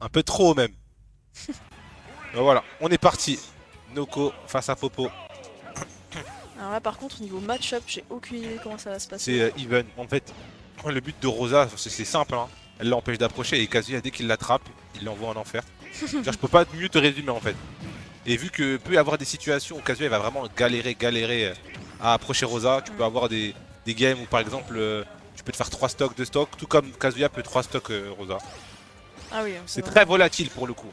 Un peu trop même. Ben voilà, on est parti. Noko face à Popo. Alors là, par contre, au niveau match-up, j'ai aucune idée comment ça va se passer. C'est even. En fait, le but de Rosa, c'est simple. Hein. Elle l'empêche d'approcher et Kazuya, dès qu'il l'attrape, il l'envoie en enfer. Je peux pas mieux te résumer en fait. Et vu que peut y avoir des situations où Kazuya va vraiment galérer à approcher Rosa, tu peux avoir des games où par exemple tu peux te faire 3 stocks, 2 stocks, tout comme Kazuya peut 3 stocks Rosa. Ah oui, c'est C'est très vraiment... volatile pour le coup.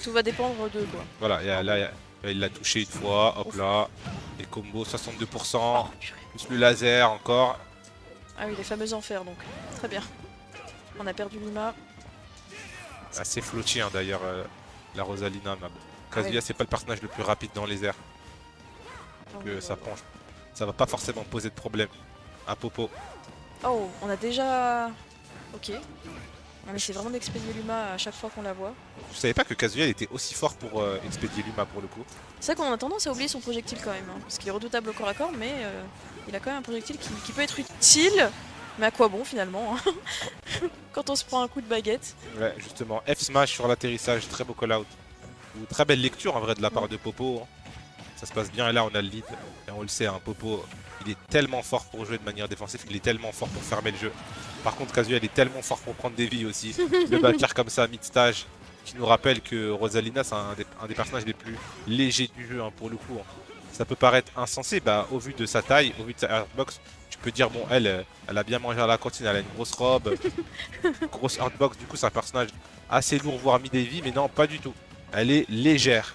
Tout va dépendre d'eux, quoi. Voilà, il l'a touché une fois, hop Ouf. là. Les combos Oh, 62%, purée. plus le laser encore. Ah oui, les fameux enfers, donc. Très bien. On a perdu Lima. Assez flotti hein, d'ailleurs la Rosalina. Mais bon. Ah oui. Kazuya c'est pas le personnage le plus rapide dans les airs. Donc ça penche. Ça va pas forcément poser de problème à Popo. Oh, on a déjà... Ok. On essaie vraiment d'expédier Luma à chaque fois qu'on la voit. Je savais pas que Kazuya était aussi fort pour expédier Luma pour le coup. C'est vrai qu'on a tendance à oublier son projectile quand même, hein, parce qu'il est redoutable au corps à corps, mais il a quand même un projectile qui peut être utile. Mais à quoi bon finalement hein, quand on se prend un coup de baguette. Ouais, justement. F smash sur l'atterrissage, très beau call out. Ou très belle lecture en vrai de la part de Popo. Hein. Ça se passe bien et là on a le lead. Et on le sait, hein, Popo, il est tellement fort pour jouer de manière défensive, il est tellement fort pour fermer le jeu. Par contre, Kazuya, il est tellement fort pour prendre des vies aussi. Le backer comme ça, mid-stage, qui nous rappelle que Rosalina, c'est un des personnages les plus légers du jeu, hein, pour le coup. Hein. Ça peut paraître insensé, bah, au vu de sa taille, au vu de sa hardbox, tu peux dire, bon, elle a bien mangé à la cantine, elle a une grosse robe, grosse hardbox, du coup, c'est un personnage assez lourd, voire mid-heavy, mais non, pas du tout. Elle est légère.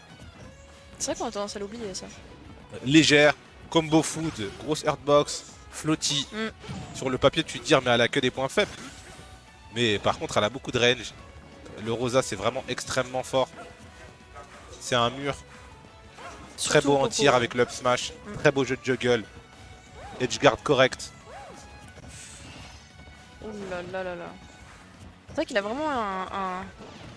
C'est vrai qu'on a tendance à l'oublier ça. Légère, combo food, grosse hardbox, floaty. Mm. Sur le papier, tu te dis, mais elle a que des points faibles. Mais par contre, elle a beaucoup de range. Le Rosa, c'est vraiment extrêmement fort. C'est un mur. Très Surtout beau en Popo, tir ouais. avec l'up smash. Mm. Très beau jeu de juggle. Edgeguard correct. Oh là là là là. C'est vrai qu'il a vraiment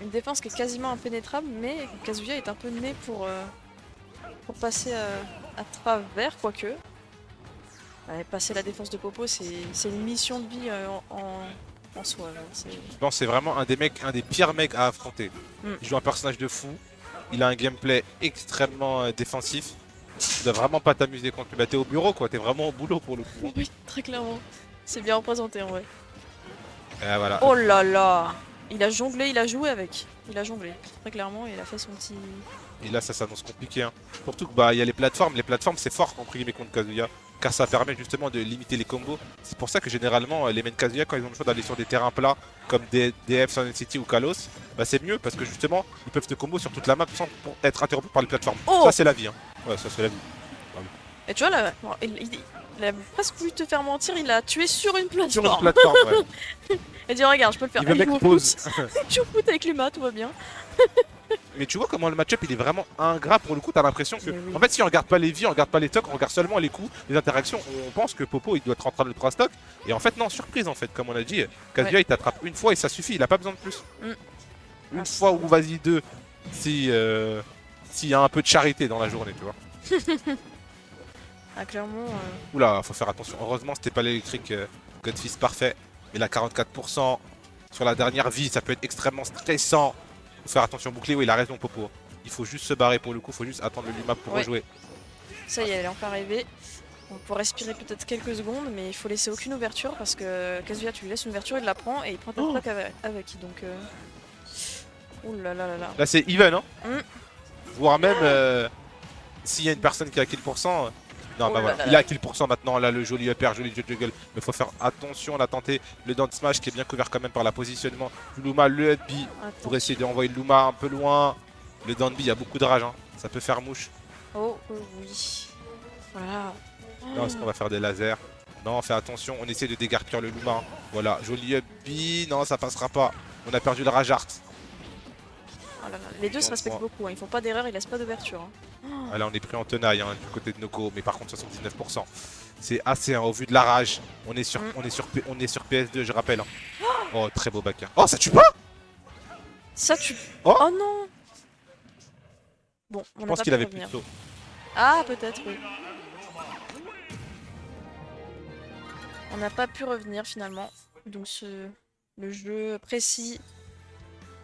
une défense qui est quasiment impénétrable, mais Kazuya est un peu né pour passer à travers, quoique. Ouais, passer la défense de Popo, c'est une mission de vie en soi. Là. Je pense que c'est vraiment un des pires mecs à affronter. Mm. Il joue un personnage de fou. Il a un gameplay extrêmement défensif. Tu dois vraiment pas t'amuser contre lui. Bah, t'es au bureau quoi, t'es vraiment au boulot pour le coup. Hein. Oui, très clairement. C'est bien représenté en vrai. Et voilà. Oh là là! Il a jonglé, il a joué avec. Il a jonglé. Très clairement, il a fait son petit... Et là, ça s'annonce compliqué. Hein. Surtout que bah il y a les plateformes. Les plateformes, c'est fort entre guillemets contre Kazuya, car ça permet justement de limiter les combos. C'est pour ça que généralement les main Kazuya, quand ils ont le choix d'aller sur des terrains plats comme DF, Sun City ou Kalos, bah c'est mieux parce que justement ils peuvent te combo sur toute la map sans être interrompus par les plateformes. Oh! Ça c'est la vie. Hein. Ouais, ça c'est la vie. Et tu vois là, bon, il a presque voulu te faire mentir, il a tué sur une Sur une plateforme. plateforme, ouais. Et dit regarde, je peux le faire. Il veut Allez, mec je pause. joue au foot avec Luma, tout va bien. Mais tu vois comment le match-up il est vraiment ingrat pour le coup, t'as l'impression que. Mais oui. En fait, si on regarde pas les vies, on regarde pas les tocs, on regarde seulement les coups, les interactions, on pense que Popo il doit être en train de 3 stocks. Et en fait, non, surprise en fait, comme on a dit, Kazuya il t'attrape une fois et ça suffit, il a pas besoin de plus. Mm. Une Ah, fois ou vas-y deux, si s'il y a un peu de charité dans la journée, tu vois. Ah, clairement. Oula, faut faire attention. Heureusement, c'était pas l'électrique Godfist parfait. Il a 44%. Sur la dernière vie, ça peut être extrêmement stressant. Faut faire attention bouclier, oui, il a raison, Popo. Il faut juste se barrer pour le coup, faut juste attendre le Luma pour Ouais. rejouer. Ça y est, elle est enfin arrivée. On peut respirer peut-être quelques secondes, mais il faut laisser aucune ouverture parce que Kazuya, tu lui laisses une ouverture, il la prend et il prend ta stock avec. Donc. Ouh là là là là. Là, c'est even, hein. Mm. Voire même s'il y a une personne qui a kill pourcent. Non, Oh bah là voilà. là Il là. a kill pourcent maintenant. Là, le joli upper, joli jeu de juggle. Mais faut faire attention. On a tenté le down smash qui est bien couvert quand même par la positionnement du Luma, le B pour essayer d'envoyer le Luma un peu loin. Le down B, il y a beaucoup de rage. Hein. Ça peut faire mouche. Oh oui. Voilà. Non, est-ce qu'on va faire des lasers? Non, fais attention. On essaie de dégarpir le Luma. Hein. Voilà, joli up B. Non, ça passera pas. On a perdu le rage art. Oh là là. Les deux se respectent beaucoup, hein. Ils font pas d'erreur, ils laissent pas d'ouverture. Hein. Ah, là, on est pris en tenaille hein, du côté de Noko, mais par contre 79%. C'est assez hein, au vu de la rage. On est sur PS2, je rappelle. Hein. Oh, très beau backer. Oh, ça tue pas? Ça tu... Oh, Oh non. Bon, on je n'a pense pas qu'il pu avait plus de revenir. saut. Ah, peut-être, oui. On n'a pas pu revenir finalement. Donc le jeu précis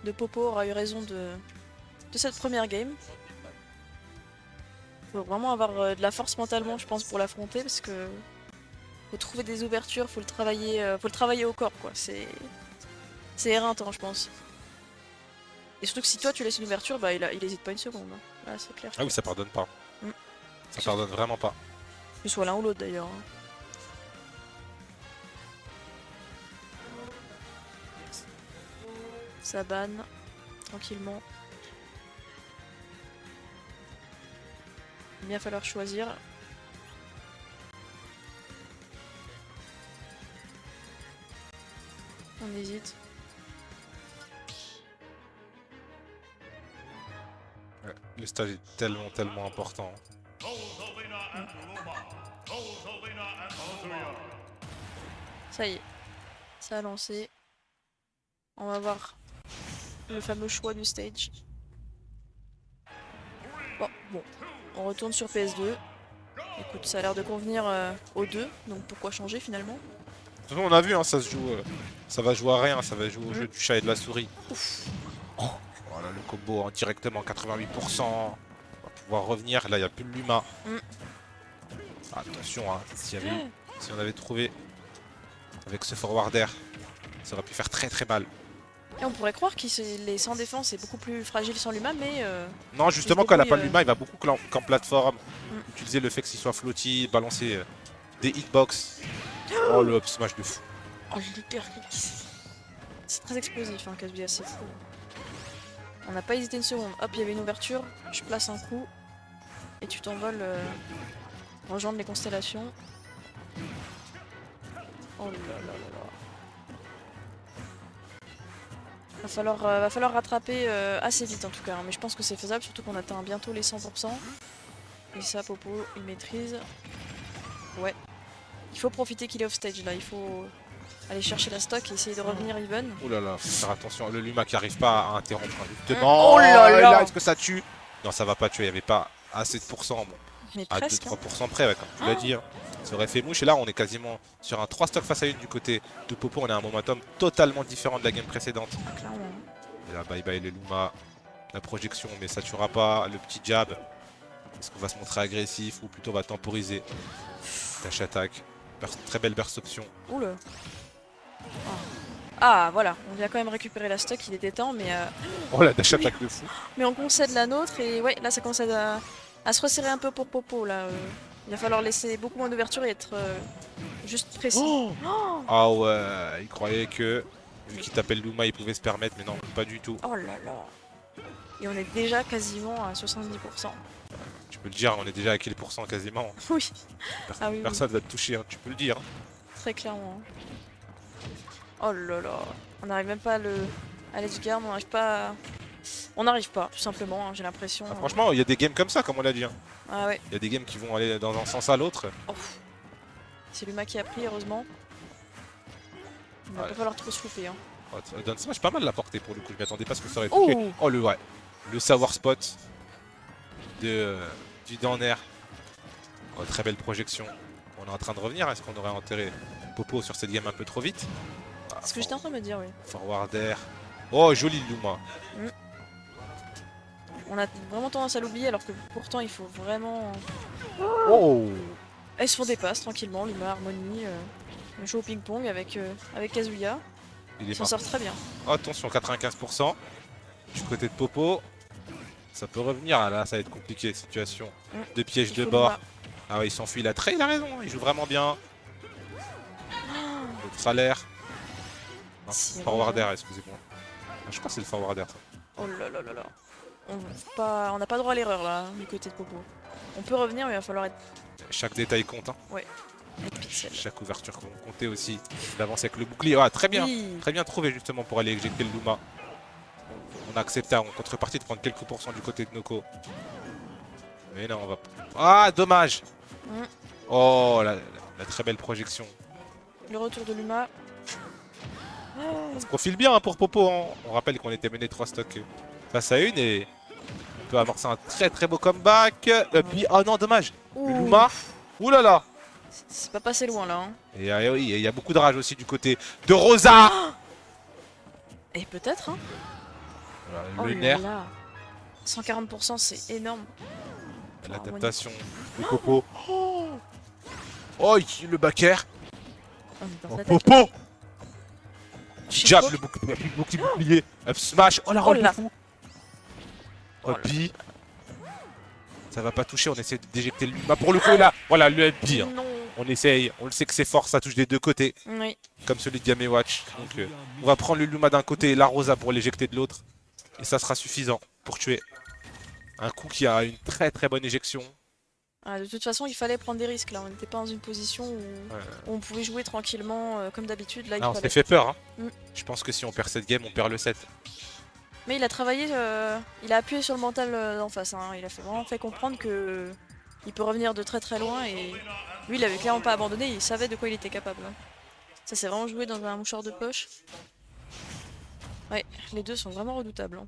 de Popo aura eu raison de cette première game. Faut vraiment avoir de la force mentalement, je pense, pour l'affronter parce que faut trouver des ouvertures, faut le travailler au corps, quoi. C'est éreintant, je pense. Et surtout que si toi tu laisses une ouverture, bah il hésite pas une seconde. Hein. Là, c'est clair. Ah oui, ça pardonne pas. Mm. Ça pardonne vraiment pas. Que ce soit l'un ou l'autre d'ailleurs. Hein. Ça banne tranquillement. Il va bien falloir choisir. On hésite. Ouais, le stage est tellement important. Ça y est, ça a lancé. On va voir le fameux choix du stage. Bon, on retourne sur PS2. Écoute, ça a l'air de convenir aux deux, donc pourquoi changer finalement? De toute façon, on a vu, hein, ça se joue, ça va jouer à rien, ça va jouer au jeu du chat et de la souris. Ouf. Voilà le combo en directement 88%. On va pouvoir revenir, là il n'y a plus de Luma. Attention, hein, si on avait trouvé avec ce forward air, ça aurait pu faire très mal. Et on pourrait croire qu'il est sans défense est beaucoup plus fragile sans Luma, mais non, justement, quand elle n'a pas de débrouille, Luma, il va beaucoup qu'en plateforme. Utiliser le fait qu'il soit flotti, balancer des hitbox. Oh, le up smash de fou. Oh, l'hyper c'est très explosif, hein, Kazuya, c'est fou. On n'a pas hésité une seconde. Hop, il y avait une ouverture, je place un coup. Et tu t'envoles rejoindre les constellations. Oh là là là là. Va falloir rattraper assez vite en tout cas, hein, mais je pense que c'est faisable, surtout qu'on atteint bientôt les 100%. Et ça, Popo, il maîtrise. Ouais. Il faut profiter qu'il est off stage là, il faut aller chercher la stock et essayer de revenir even. Oh là là, faut faire attention, le Luma qui arrive pas à interrompre justement. Oh là là. Est-ce que ça tue? Non, ça va pas tuer, il n'y avait pas assez de pourcents. Bon. Mais À presque. 2-3% près, ouais, comme tu l'as dit. Hein. Ça aurait fait mouche. Et là, on est quasiment sur un 3 stocks face à 1 du côté de Popo. On a un momentum totalement différent de la game précédente. Ah, clairement. Et là, bye bye le Luma. La projection, mais ça tuera pas. Le petit jab. Est-ce qu'on va se montrer agressif ou plutôt on va temporiser? Dash attaque. Très belle burst option. Oula. Ah, voilà. On vient quand même récupérer la stock. Il était temps, mais... Oh la dash attaque de fou. Mais on concède la nôtre et ouais, là ça commence à se resserrer un peu pour Popo là. Il va falloir laisser beaucoup moins d'ouverture et être juste précis. Oh ah ouais, il croyait que vu qu'il t'appelle Luma, il pouvait se permettre, mais non, pas du tout. Oh là là. Et on est déjà quasiment à 70%. Tu peux le dire, on est déjà à quel pourcent quasiment. Oui. Ah oui, Personne va te toucher, hein, tu peux le dire. Très clairement. Oh là là. On n'arrive même pas à l'edge guard, on n'arrive pas. On n'arrive pas, tout simplement, hein, j'ai l'impression. Ah, franchement, il y a des games comme ça, comme on l'a dit. Hein. Ah ouais. Il y a des games qui vont aller dans un sens à l'autre. Oh. C'est Luma qui a pris, heureusement. Il va pas falloir trop se louper. Hein. Oh, Down Smash, pas mal la portée pour le coup. Je m'attendais pas à ce que ça aurait touché. Oh le savoir spot du down air. Oh, très belle projection. On est en train de revenir. Est-ce qu'on aurait enterré Popo sur cette game un peu trop vite? C'est ce que j'étais en train de me dire, oui. Forward air. Oh, joli Luma. On a vraiment tendance à l'oublier alors que pourtant il faut vraiment... Oh. Elles se font des passes tranquillement, Luma, Harmony, le jeu au ping-pong avec Kazuya. Il s'en sort très bien. Oh, attention, 95%. Du côté de Popo. Ça peut revenir, là ça va être compliqué, situation de piège de bord. Ah ouais, il s'enfuit, il a raison, il joue vraiment bien. Le tralaire. Forward air, excusez-moi. Ah, je crois que c'est le forward air ça. Oh là là là là. On n'a pas droit à l'erreur là, du côté de Popo. On peut revenir, mais il va falloir être... Chaque détail compte. Hein. Ouais, être pixel. Chaque ouverture compter aussi. D'avancer avec le bouclier. Ah, très bien. Oui. Très bien trouvé justement pour aller éjecter le Luma. On a accepté en contrepartie de prendre quelques pourcents du côté de Noko. Mais non, on va... Ah, dommage. Oh, la très belle projection. Le retour de Luma. Ça se profile bien hein, pour Popo. Hein. On rappelle qu'on était mené 3 stocks face à 1 et on peut amorcer un très beau comeback. Puis, oh non, dommage. Le Luma. Ouh là là. C'est pas passé loin là. Hein. Et il y a beaucoup de rage aussi du côté de Rosa. Et peut-être, hein. Voilà, Oh le là nerf, là. 140%, c'est énorme. Pour un Harmonic. l'adaptation du Popo. Oh, le backer. Oh, mais dans Oh, sa tête, là. Popo. Chaque Jab, fois. le bouclier. Up smash. Oh, la Oh roll de là. fou. Oh Up là. B. Ça va pas toucher, on essaie de déjecter le Luma pour le coup là. Voilà, le up B. Hein. Non. On essaye, on le sait que c'est fort, ça touche des deux côtés. Oui. Comme celui de Gamewatch. Donc on va prendre le Luma d'un côté et la Rosa pour l'éjecter de l'autre. Et ça sera suffisant pour tuer un coup qui a une très très bonne éjection. Ah, de toute façon, il fallait prendre des risques là. On n'était pas dans une position où, Ouais. où on pouvait jouer tranquillement comme d'habitude. Là, il Ah, on s'était fallait. fait peur. Hein. Mm. Je pense que si on perd cette game, on perd le set. Mais il a travaillé, il a appuyé sur le mental d'en face. Hein. Il a vraiment fait comprendre que il peut revenir de très très loin et lui, il avait clairement pas abandonné. Il savait de quoi il était capable. Hein. Ça s'est vraiment joué dans un mouchoir de poche. Ouais, les deux sont vraiment redoutables. Hein.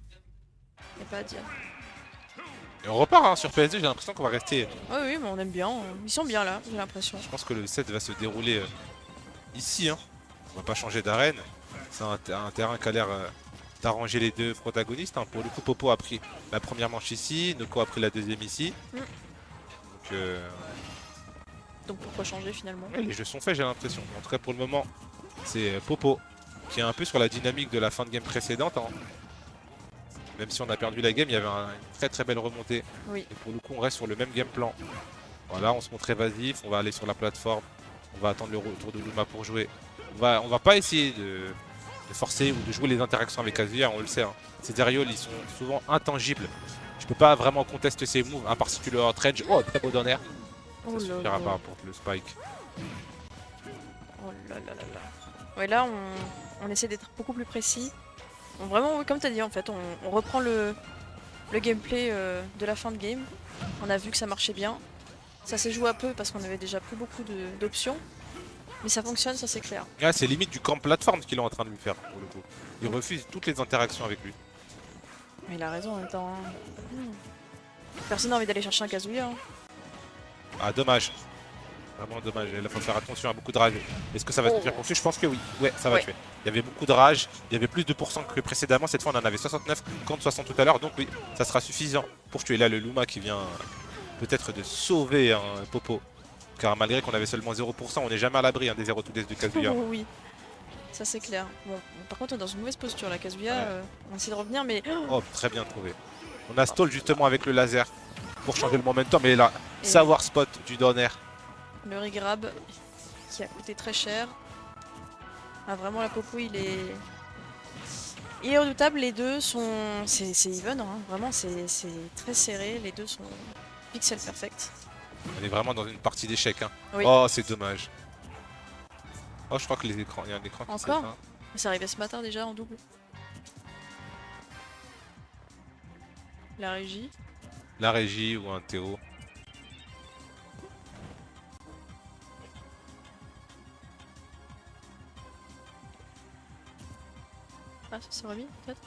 Y a pas à dire. Et on repart hein, sur PSG, j'ai l'impression qu'on va rester. Oui, oui, mais on aime bien. Ils sont bien là, j'ai l'impression. Je pense que le set va se dérouler ici. Hein. On va pas changer d'arène. C'est un terrain qui a l'air d'arranger les deux protagonistes. Hein. Pour le coup, Popo a pris la première manche ici, Noko a pris la deuxième ici. Donc pourquoi changer finalement? Ouais, les jeux sont faits, j'ai l'impression. En tout cas, pour le moment, c'est Popo qui est un peu sur la dynamique de la fin de game précédente. Hein. Même si on a perdu la game, il y avait une très très belle remontée. Oui. Et pour le coup, on reste sur le même game plan. Voilà, on se montre évasif, on va aller sur la plateforme. On va attendre le retour de Luma pour jouer. On va pas essayer de forcer ou de jouer les interactions avec Kazuya, on le sait. Hein. Ces Dariol, ils sont souvent intangibles. Tu peux pas vraiment contester ses moves, à part si tu le hot-range. Oh, très beau down air. Oh Ça là suffira là. pas pour le spike. Oh là là là là. Ouais, là, on essaie d'être beaucoup plus précis. Vraiment, comme tu as dit, en fait, on reprend le gameplay de la fin de game. On a vu que ça marchait bien. Ça s'est joué à peu parce qu'on avait déjà plus beaucoup d'options. Mais ça fonctionne, ça c'est clair. Ah, c'est limite du camp plateforme qu'il est en train de lui faire, pour le coup. Il refuse toutes les interactions avec lui. Mais il a raison en même temps. Hein. Personne n'a envie d'aller chercher un Kazuya. Hein. Ah, dommage. Vraiment dommage. Il faut faire attention à beaucoup de rage. Est-ce que ça va suffire pour tuer? Je pense que oui. Ouais, ça va tuer. Il y avait beaucoup de rage. Il y avait plus de pourcents que précédemment. Cette fois, on en avait 69 contre 60 tout à l'heure. Donc oui, ça sera suffisant pour tuer. Là, le Luma qui vient peut-être de sauver un Popo. Car malgré qu'on avait seulement 0%, on n'est jamais à l'abri des 0 to death de Kazuya. Oui, ça c'est clair. Bon, par contre, on est dans une mauvaise posture. La Kazuya, Ouais. on essaie de revenir, mais... Oh, très bien trouvé. On a stall justement avec le laser pour changer le momentum. Mais là, savoir spot du donner. Le regrab qui a coûté très cher. Ah, vraiment, la Popo, il est redoutable. Les deux sont... C'est even, hein. Vraiment, c'est très serré. Les deux sont pixel perfect. On est vraiment dans une partie d'échec. Hein. Oui. Oh, c'est dommage. Oh, je crois que les écrans, il y a un écran qui Encore s'éteint. C'est arrivé ce matin déjà en double. La régie. La régie ou un Théo. Ah, ça s'est remis peut-être.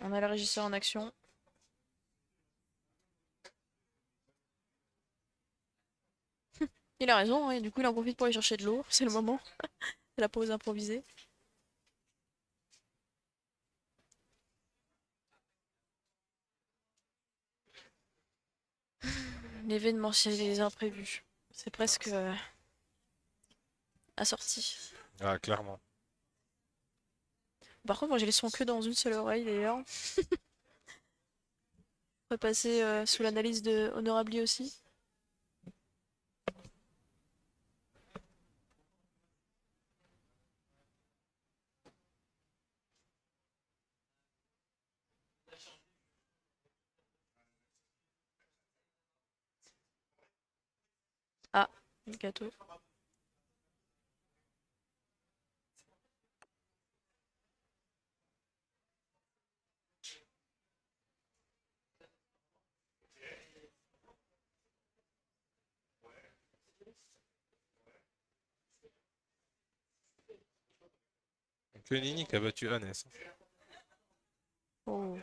On a le régisseur en action. Il a raison, hein, et du coup il en profite pour aller chercher de l'eau, c'est le moment. C'est la pause improvisée. L'événementiel et les imprévus. C'est presque assorti. Ah, clairement. Par contre, moi j'ai les sons que dans une seule oreille d'ailleurs. On pourrait passer sous l'analyse de Honorably aussi. Ah, le gâteau. Que Nini qui a battu Hannes. Oh.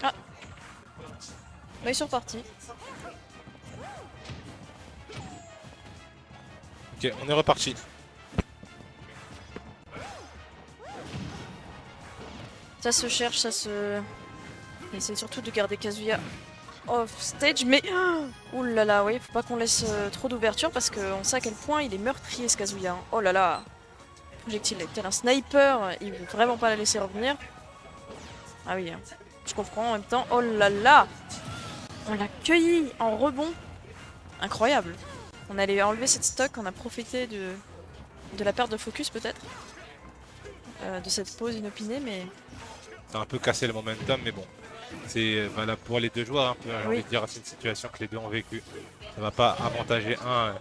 Ah, bah ils sont repartis. Ok, on est reparti. Ça se cherche, ça se... Essaye surtout de garder Kazuya off stage, mais... Ouh là là, oui, faut pas qu'on laisse trop d'ouverture parce qu'on sait à quel point il est meurtrier ce Kazuya. Hein. Oh là là. Projectile, tel un sniper, il veut vraiment pas la laisser revenir. Ah oui, hein. Je comprends en même temps. Oh là là. On l'a cueilli en rebond. Incroyable. On allait enlever cette stock, on a profité de la perte de focus peut-être. De cette pause inopinée, mais... Ça a un peu cassé le momentum, mais bon. C'est valable pour les deux joueurs, un peu. J'ai Oui. envie de dire, c'est une situation que les deux ont vécu. Ça va pas avantager un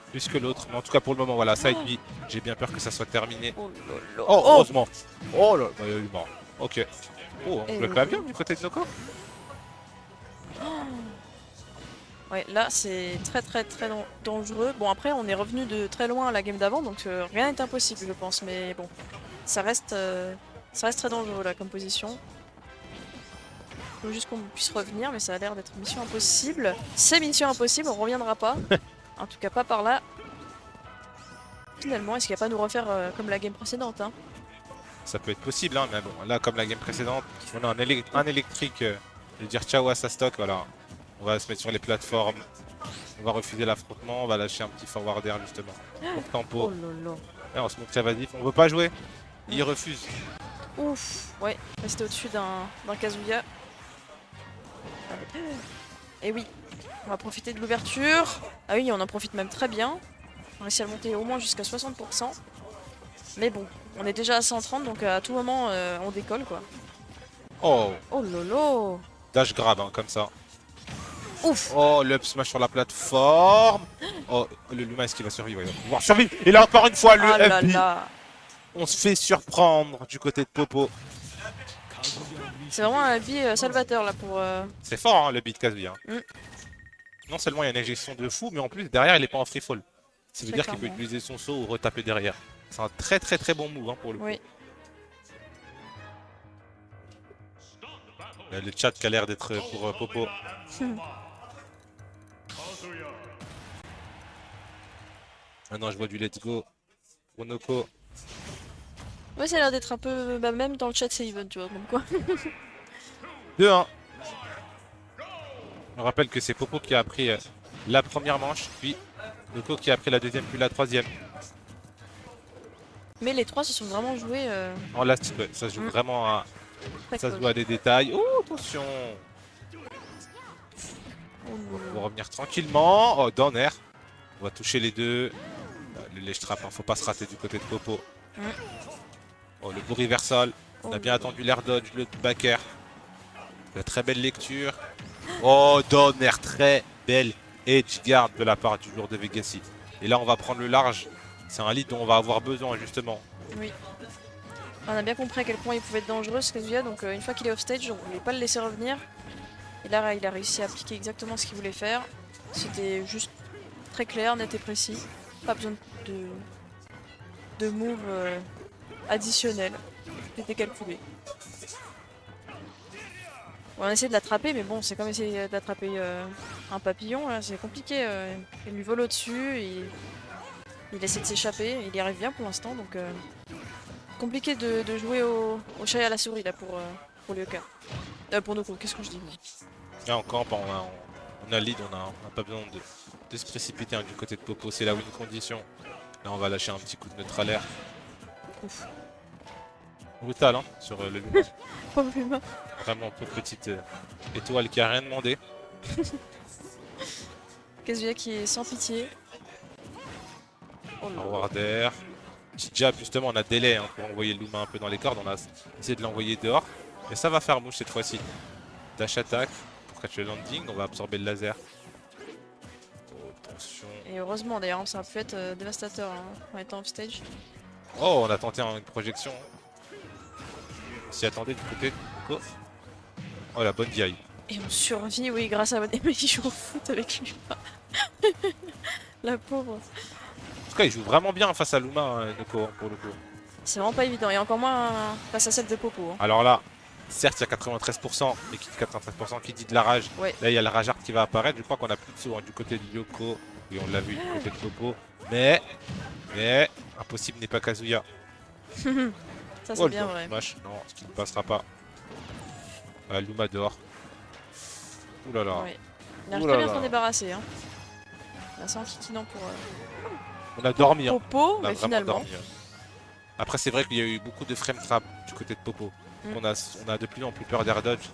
plus que l'autre. Mais en tout cas, pour le moment, voilà, side B. J'ai bien peur que ça soit terminé. Oh là là. Oh, heureusement. Oh là, bah, il y a eu mort. Ok. Oh, on Et bloque la bien du côté de Noko. Ouais, là c'est très dangereux. Bon après on est revenu de très loin à la game d'avant, donc rien n'est impossible je pense, mais bon, ça reste très dangereux là comme position. Faut juste qu'on puisse revenir, mais ça a l'air d'être mission impossible. C'est mission impossible, on reviendra pas. En tout cas pas par là. Finalement, est-ce qu'il n'y a pas à nous refaire comme la game précédente hein? Ça peut être possible, hein, mais bon, là, comme la game précédente, on a un électrique. Je vais dire ciao à sa stock, voilà. On va se mettre sur les plateformes. On va refuser l'affrontement, on va lâcher un petit forward air justement. Pour tempo. Oh là là. Et on se montre évasif. On veut pas jouer. Il refuse. Ouf, ouais, rester au-dessus d'un Kazuya. Et oui, on va profiter de l'ouverture. Ah oui, on en profite même très bien. On réussit à monter au moins jusqu'à 60%. Mais bon, on est déjà à 130, donc à tout moment, on décolle quoi. Oh, Oh lolo. dash grab, hein, comme ça. Ouf. Oh, le up smash sur la plateforme. Oh, le Luma, est-ce qu'il va survivre? Il va pouvoir survivre. Et là, encore une fois, le Ah là FB. là. On se fait surprendre du côté de Popo. C'est vraiment un billet salvateur là pour... C'est fort, hein, le beat Kazuya. Mm. Non seulement il y a une injection de fou, mais en plus, derrière, il est pas en free fall. Ça veut Très dire qu'il peut clairement. utiliser son saut ou retaper derrière. C'est un très bon move hein, pour le coup. Oui. Le chat qui a l'air d'être pour Popo. Maintenant, je vois du let's go pour Noko. Ouais, ça a l'air d'être un peu... Bah, même dans le chat, c'est even, tu vois, comme quoi. 2-1. Je rappelle que c'est Popo qui a pris la première manche, puis Noko qui a pris la deuxième, puis la troisième. Mais les trois se sont vraiment joués En last, ouais, ça se joue vraiment à... très Ça se close. joue à des détails. Oh, attention! Oh On va revenir tranquillement. Oh, down air. On va toucher les deux. Le ledge trap, hein, faut pas se rater du côté de Popo. Oh, le beau reversal. On a bien attendu l'air dodge, le back air. La très belle lecture. Oh, down air, très belle edge guard de la part du joueur de Vegassi. Et là, on va prendre le large. C'est un lead dont on va avoir besoin, justement. Oui. On a bien compris à quel point il pouvait être dangereux ce Kazuya, donc une fois qu'il est off stage, on voulait pas le laisser revenir. Et là, il a réussi à appliquer exactement ce qu'il voulait faire. C'était juste très clair, net et précis. Pas besoin de move additionnels. C'était calculé. On a essayé de l'attraper, mais bon, c'est comme essayer d'attraper un papillon, c'est compliqué. Il lui vole au-dessus, il essaie de s'échapper, il y arrive bien pour l'instant, donc compliqué de jouer au chat et à la souris là pour Lyoka. Pour Noko, qu'est-ce que je dis moi? Là, on campe, on a le lead, on a pas besoin de se précipiter hein, du côté de Popo. C'est la win condition. Là, on va lâcher un petit coup de neutral air. Ouf. Brutal hein, sur le Luma. Pauvre humain. Vraiment petite étoile qui a rien demandé. Kazuya qui est sans pitié. Oh là là. Forward air. Petit jab justement, on a délai hein, pour envoyer le Luma un peu dans les cordes. On a essayé de l'envoyer dehors. Mais ça va faire mouche cette fois-ci. Dash attack pour catch le landing, on va absorber le laser. Oh, attention. Et heureusement d'ailleurs, ça a pu être dévastateur hein, en étant off stage. Oh, on a tenté une projection. On s'y attendait du côté de Coco. Oh, la bonne vieille. Et on survit, oui, grâce à Emma qui joue au foot avec lui. La pauvre. En tout cas, il joue vraiment bien face à Luma, hein, Neko, pour le coup. C'est vraiment pas évident, et encore moins face à celle de Popo. Hein. Alors là, certes, il y a 93%, mais qui dit 93% qui dit de la rage. Ouais. Là, il y a le rage art qui va apparaître. Je crois qu'on a plus de saut hein, du côté de Yoko. Et on l'a vu du côté de Popo. Mais, impossible n'est pas Kazuya. Ça, c'est Oh, bien le vrai. smash, non, ce qui ne passera pas. Luma dehors. Ouh là là. Ouais. Il a Ouh très là bien là. s'en débarrasser. Hein. Là, c'est un kikinant pour On a dormi. Hein. Popo, On a mais vraiment finalement. dormi. Hein. Après, c'est vrai qu'il y a eu beaucoup de frame trap du côté de Popo. Mm. On a de plus en plus peur d'air dodge.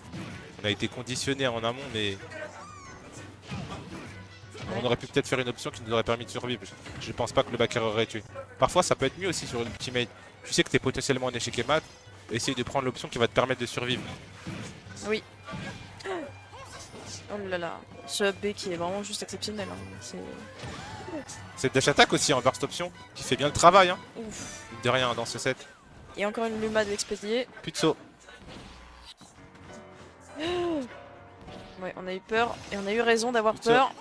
On a été conditionné en amont, mais on aurait pu peut-être faire une option qui nous aurait permis de survivre. Je pense pas que le backer aurait tué. Parfois, ça peut être mieux aussi sur l'ultimate. Tu sais que tu es potentiellement en échec et mat. Essaye de prendre l'option qui va te permettre de survivre. Oui. Oh là là. Ce B qui est vraiment juste exceptionnel. Hein. C'est dash attack aussi en burst option qui fait bien le travail. Hein. Ouf. Mine de rien dans ce set. Et encore une Luma de l'expédier. Plus de saut. Ouais, on a eu peur et on a eu raison d'avoir Plus de peur.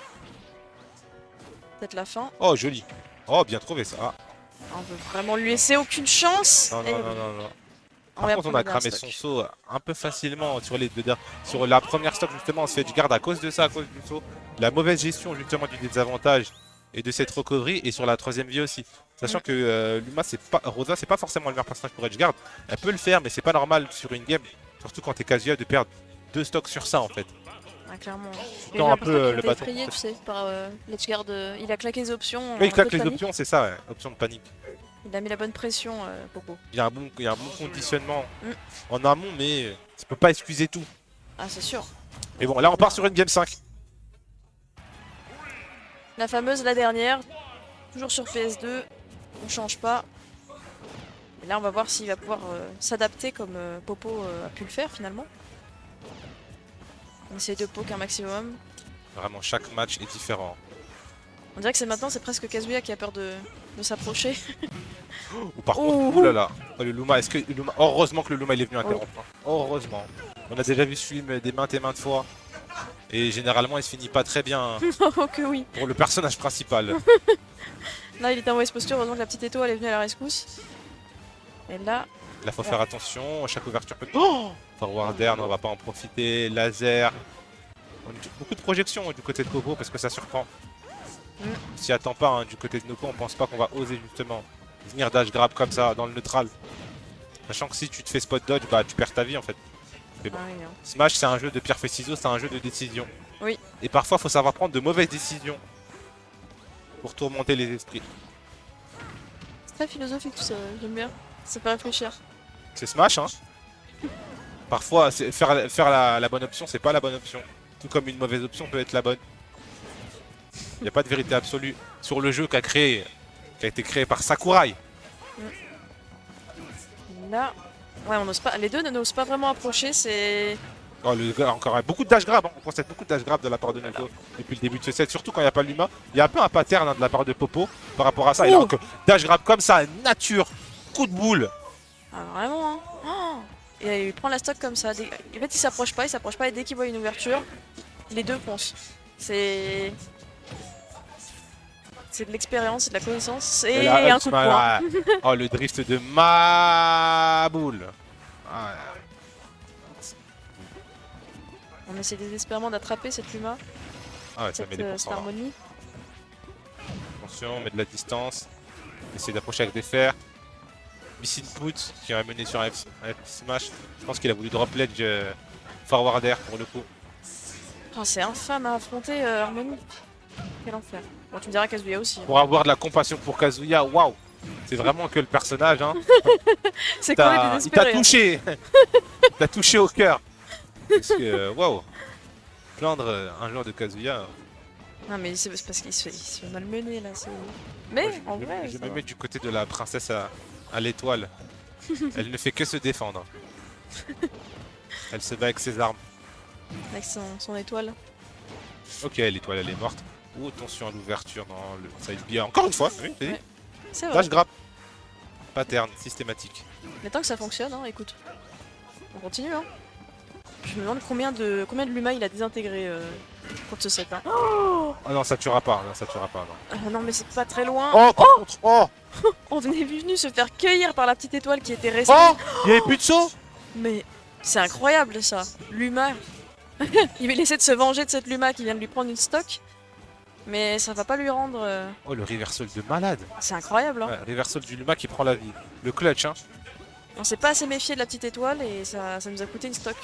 Peut-être la fin. Oh, joli. Oh, bien trouvé ça. Ah. On veut vraiment lui laisser aucune chance. Non, Et non, oui. non, non, non. On Par va contre, on a prendre un cramé stock. son saut un peu facilement sur les deux derniers. Sur la première stock, justement, on se fait du garde à cause de ça, à cause du saut. La mauvaise gestion, justement, du désavantage et de cette recovery. Et sur la troisième vie aussi. Sachant que Luma, Rosa, c'est pas forcément le meilleur personnage pour edgeguard. Elle peut le faire, mais c'est pas normal sur une game. Surtout quand t'es Kazuya de perdre 2 stocks sur ça, en fait. Ah, clairement. Tu tends un peu le bâton. Effrayé, tu sais, par l'edgeguard. Il a claqué les options. Oui, il en claque mode les panique. options, c'est ça, ouais. Option de panique. Il a mis la bonne pression, Popo. Il y a un bon conditionnement Mm. en amont, mais ça peut pas excuser tout. Ah, c'est sûr. Et bon, là, on part sur une game 5. La fameuse, la dernière. Toujours sur PS2. On change pas. Et là, on va voir s'il va pouvoir s'adapter comme Popo a pu le faire finalement. On essaye de poke un maximum. Vraiment, chaque match est différent. On dirait que maintenant, c'est presque Kazuya qui a peur de s'approcher. Ou par contre, Ouh. oulala, oh, le Luma, est-ce que le Luma... Heureusement que le Luma il est venu interrompre. Hein. Heureusement. On a déjà vu ce film des maintes et maintes fois. Et généralement, il se finit pas très bien Oh que oui. pour le personnage principal. Là, il était en mauvaise posture. Heureusement que la petite étoile est venue à la rescousse. Et là, Là, faut faire attention. Chaque ouverture peut. Oh, forward air, non, on va pas en profiter. Laser. On a beaucoup de projections du côté de Kobo parce que ça surprend. On s'y attend pas hein, du côté de Noko. On pense pas qu'on va oser justement venir dash grab comme ça dans le neutral. Sachant que si tu te fais spot dodge, bah tu perds ta vie en fait. Mais bon. ah oui, hein. Smash, c'est un jeu de pierre feuille ciseaux, c'est un jeu de décision. Oui. Et parfois, il faut savoir prendre de mauvaises décisions pour tourmenter les esprits. C'est très philosophique tout ça. J'aime bien. Ça fait réfléchir. C'est Smash, hein. Parfois, faire la bonne option, c'est pas la bonne option. Tout comme une mauvaise option peut être la bonne. Il n'y a pas de vérité absolue sur le jeu qui a été créé par Sakurai. Là, ouais, on n'ose pas. Les deux n'osent pas vraiment approcher. C'est Oh, le gars, encore beaucoup de dash grab, hein. On constate beaucoup de dash grab de la part de Neko depuis le début de ce set, surtout quand il n'y a pas l'Uma. Il y a un peu un pattern hein, de la part de Popo par rapport à ça. Il a encore dash grab comme ça, nature, coup de boule. ah, vraiment. Hein. Oh, et il prend la stock comme ça. En fait, il s'approche pas. Et dès qu'il voit une ouverture, les deux foncent. C'est de l'expérience, c'est de la connaissance et là, un coup de poing. Oh, le drift de ma boule. Ah, On essaie désespérément d'attraper cette Luma, ah ouais, ça met cette, des cette pourcents. Là. harmonie. Attention, on met de la distance. Essayer d'approcher avec des fers. Miss input qui va mener sur un F smash. Je pense qu'il a voulu drop ledge forward air pour le coup. Oh, c'est infâme à affronter Harmony. Quel enfer. Bon, tu me diras Kazuya aussi. Hein. Pour avoir de la compassion pour Kazuya, waouh. C'est vraiment que le personnage, hein. C'est quoi les Il t'a désespérés. Hein. touché. Il t'a touché au cœur. Parce que, waouh. Plaindre un joueur de Kazuya. Non mais c'est parce qu'il se fait malmener là. Mais Moi, en vrai, je ça me va. mets du côté de la princesse à l'étoile. Elle ne fait que se défendre. Elle se bat avec ses armes. avec son étoile. Ok, l'étoile elle est morte. Oh, attention à l'ouverture dans le side B. Encore une fois, oui, vas-y. Ouais. C'est vrai. Dash grappe. Pattern systématique. Mais tant que ça fonctionne, hein, écoute. On continue, hein. Je me demande combien de Luma il a désintégré contre ce set. Hein. Oh non, ça tuera pas, non, ça tuera pas. Non. Non mais c'est pas très loin. Oh, par contre, oh, On venait venu se faire cueillir par la petite étoile qui était restée. il y avait plus de saut. Mais c'est incroyable ça. Luma. Il va essayer de se venger de cette Luma qui vient de lui prendre une stock. Mais ça va pas lui rendre... Oh, le reversal de malade. C'est incroyable, hein. Ouais, reversal du Luma qui prend la vie. Le clutch, hein. On s'est pas assez méfié de la petite étoile et ça nous a coûté une stock...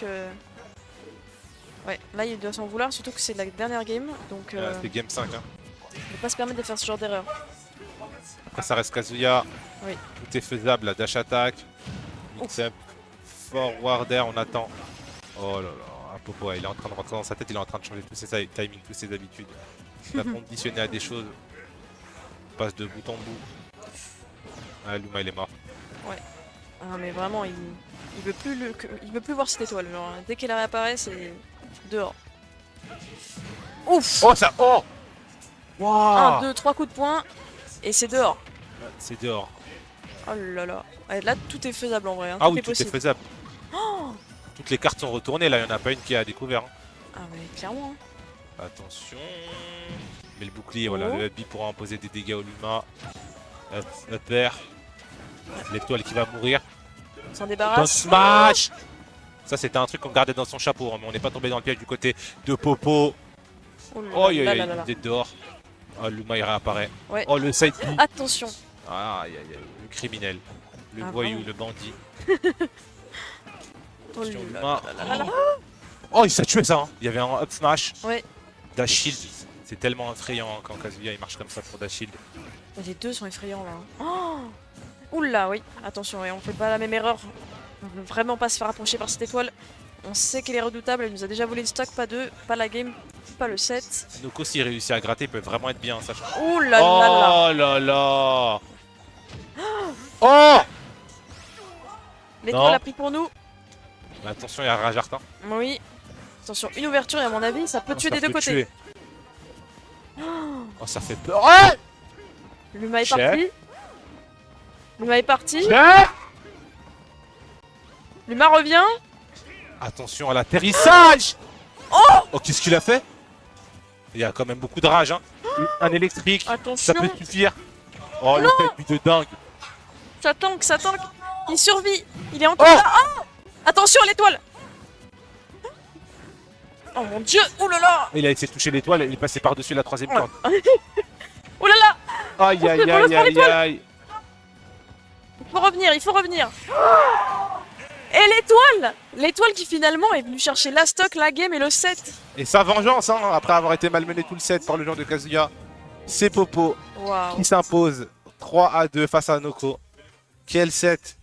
Ouais, là il doit s'en vouloir, surtout que c'est la dernière game. Donc C'était game 5, hein. on peut pas se permettre de faire ce genre d'erreur. Après, ça reste Kazuya. Oui. Tout est faisable, la dash attack. Mix-up. Forward air, on attend. Oh là là, Popo, il est en train de rentrer dans sa tête, il est en train de changer tous ses timings, toutes ses habitudes. Il a conditionné à des choses. Il passe de bout en bout. Ah, Luma, il est mort. Ah mais vraiment, il veut plus voir cette étoile. Genre, dès qu'elle réapparaît, c'est dehors. Ouf. Oh, ça. Oh! 1, 2, 3 coups de poing et c'est dehors. C'est dehors. Oh là là. Ouais, là, tout est faisable en vrai. Hein. Ah oui, est tout est possible. faisable. Toutes les cartes sont retournées, là, il n'y en a pas une qui a découvert. Hein. Ah mais clairement. Hein. Attention. Mais le bouclier, voilà, Oh. le B pourra imposer des dégâts au Luma. Up air. L'étoile qui va mourir. On s'en Dans débarrasse. smash. Ça, c'était un truc qu'on gardait dans son chapeau, hein, mais on n'est pas tombé dans le piège du côté de Popo. Oh Oh, là il y là a là là. une idée dehors. Oh, Luma, il réapparaît. Ouais. Oh, le side B. Attention. Ah, le criminel. Le Ah, voyou, vraiment. le bandit. Oh Attention, là Luma. là là là. Oh, il s'est tué ça. Hein. Il y avait un up smash. Ouais. Dash shield. C'est tellement effrayant hein, quand Kazuya il marche comme ça pour dash shield. Les deux sont effrayants là. Oh. Oula, oui. Attention, ouais, on fait pas la même erreur. On veut vraiment pas se faire approcher par cette étoile. On sait qu'elle est redoutable, elle nous a déjà volé le stock, pas deux, pas la game, pas le set. Noko s'il réussit à gratter, il peut vraiment être bien, sachant. Ouh là là là. Oh là là. Oh. L'étoile Non. a pris pour nous. Mais attention, il y a Rajartin. Oui. Attention, une ouverture et à mon avis, ça peut tuer des deux côtés. Oh, ça fait peur. Ouais. Luma est Chef. parti. Luma est parti. Chef. Luma revient. Attention à l'atterrissage. Oh, qu'est-ce qu'il a fait? Il y a quand même beaucoup de rage. Hein. Un électrique, Attention. ça peut suffire. Oh, le fait de dingue. Ça tank, ça tank. Il survit. Il est encore là. Oh attention à l'étoile. Oh mon dieu. Oh là là. Il a essayé de toucher l'étoile, il est passé par-dessus la troisième corde. Oh là là. Aïe, aïe, aïe, aïe, aïe. Il faut revenir, il faut revenir. Et l'étoile. L'étoile qui finalement est venue chercher la stock, la game et le set. Et sa vengeance, hein, après avoir été malmené tout le set par le genre de Kazuya, c'est Popo Waouh. qui s'impose 3-2 face à Noko. Quel set!